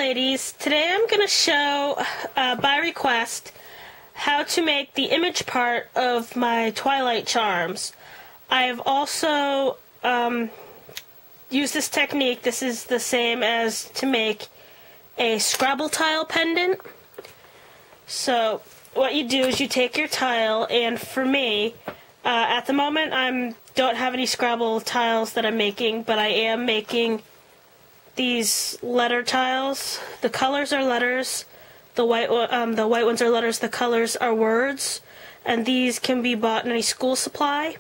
ladies. Today I'm going to show, by request, how to make the image part of my Twilight charms. I have also used this technique. This is the same as to make a Scrabble tile pendant. So what you do is you take your tile, and for me, at the moment I don't have any Scrabble tiles that I'm making, but I am making these letter tiles. The colors are letters, the white ones are letters, the colors are words, and these can be bought in any school supply.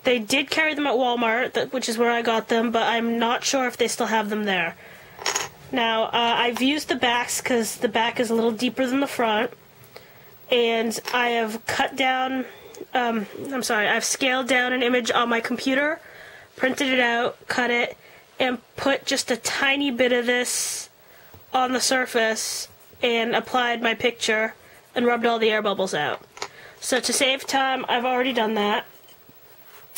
They did carry them at Walmart, which is where I got them, but I'm not sure if they still have them there. Now, I've used the backs because the back is a little deeper than the front, and I have cut down, I've scaled down an image on my computer, printed it out, cut it, and put just a tiny bit of this on the surface and applied my picture and rubbed all the air bubbles out. So to save time, I've already done that.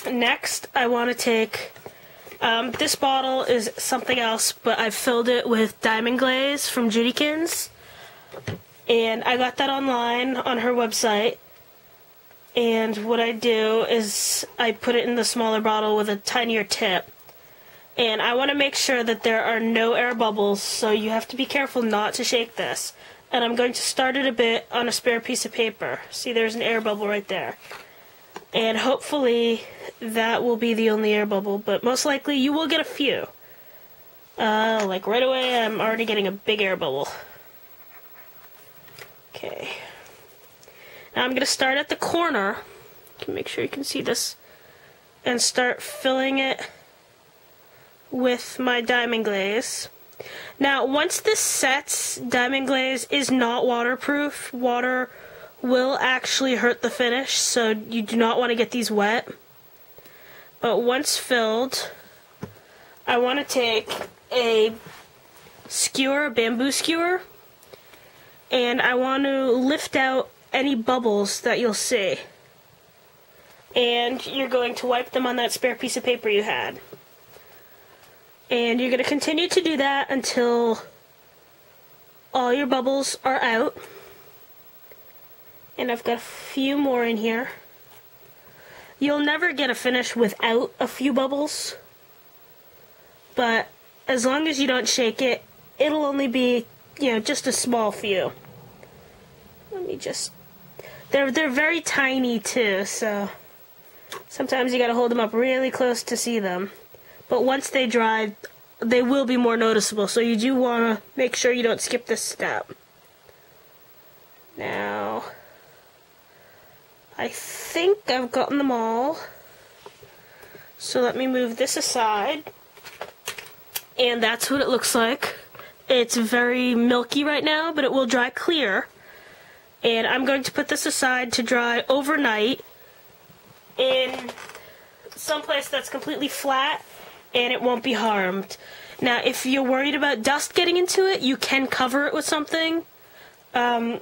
Next, I want to take, this bottle is something else, but I've filled it with Diamond Glaze from Judykins, and I got that online on her website. And what I do is I put it in the smaller bottle with a tinier tip. And I want to make sure that there are no air bubbles, so you have to be careful not to shake this. And I'm going to start it a bit on a spare piece of paper. See, there's an air bubble right there. And hopefully that will be the only air bubble, but most likely you will get a few. Like right away, I'm already getting a big air bubble. Okay. Now I'm going to start at the corner. You can make sure you can see this. And start filling it with my Diamond Glaze. Now, once this sets, Diamond Glaze is not waterproof. Water will actually hurt the finish, so you do not want to get these wet. But once filled, I want to take a skewer, a bamboo skewer, and I want to lift out any bubbles that you'll see. And you're going to wipe them on that spare piece of paper you had. And you're going to continue to do that until all your bubbles are out. And I've got a few more in here. You'll never get a finish without a few bubbles. But as long as you don't shake it, it'll only be, just a small few. Let me just... They're very tiny too, so sometimes you gotta hold them up really close to see them. But once they dry, they will be more noticeable, so you do want to make sure you don't skip this step. Now, I think I've gotten them all. So let me move this aside. And that's what it looks like. It's very milky right now, but it will dry clear. And I'm going to put this aside to dry overnight in someplace that's completely flat, and it won't be harmed. Now, if you're worried about dust getting into it, you can cover it with something. An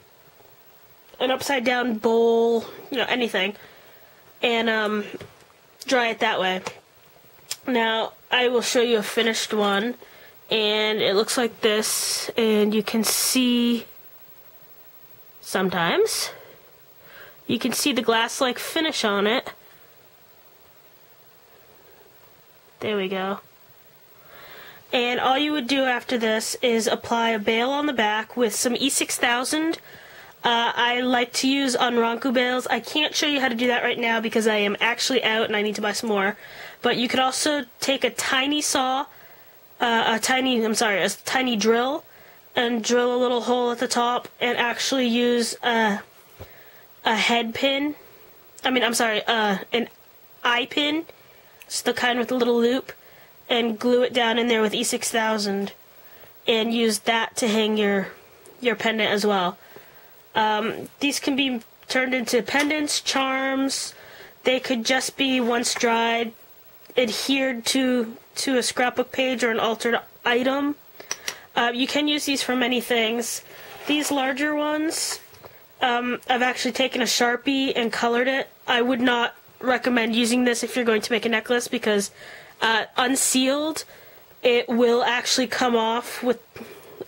upside down bowl, anything. And dry it that way. Now, I will show you a finished one. And it looks like this. And you can see, sometimes, you can see the glass-like finish on it. There we go. And all you would do after this is apply a bail on the back with some E6000. I like to use Onronku bales. I can't show you how to do that right now because I am actually out and I need to buy some more. But you could also take a tiny saw, a tiny drill, and drill a little hole at the top and actually use a head pin. An eye pin. It's the kind with a little loop, and glue it down in there with E6000 and use that to hang your pendant as well. These can be turned into pendants, charms. They could just be, once dried, adhered to a scrapbook page or an altered item. You can use these for many things. These larger ones, I've actually taken a Sharpie and colored it. I would not recommend using this if you're going to make a necklace because unsealed, it will actually come off with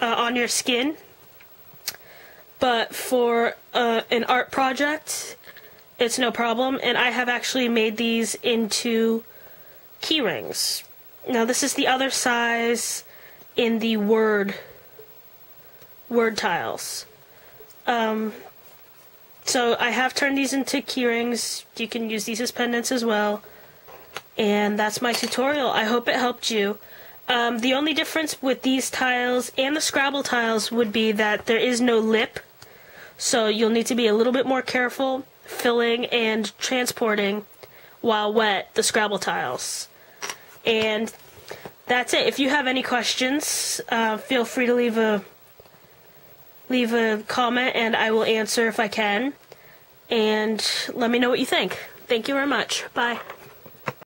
on your skin. But for an art project, it's no problem. And I have actually made these into key rings. Now this is the other size in the word tiles. So I have turned these into key rings. You can use these as pendants as well. And that's my tutorial. I hope it helped you. The only difference with these tiles and the Scrabble tiles would be that there is no lip. So you'll need to be a little bit more careful filling and transporting while wet the Scrabble tiles. And that's it. If you have any questions, feel free to leave a comment and I will answer if I can. And let me know what you think. Thank you very much. Bye.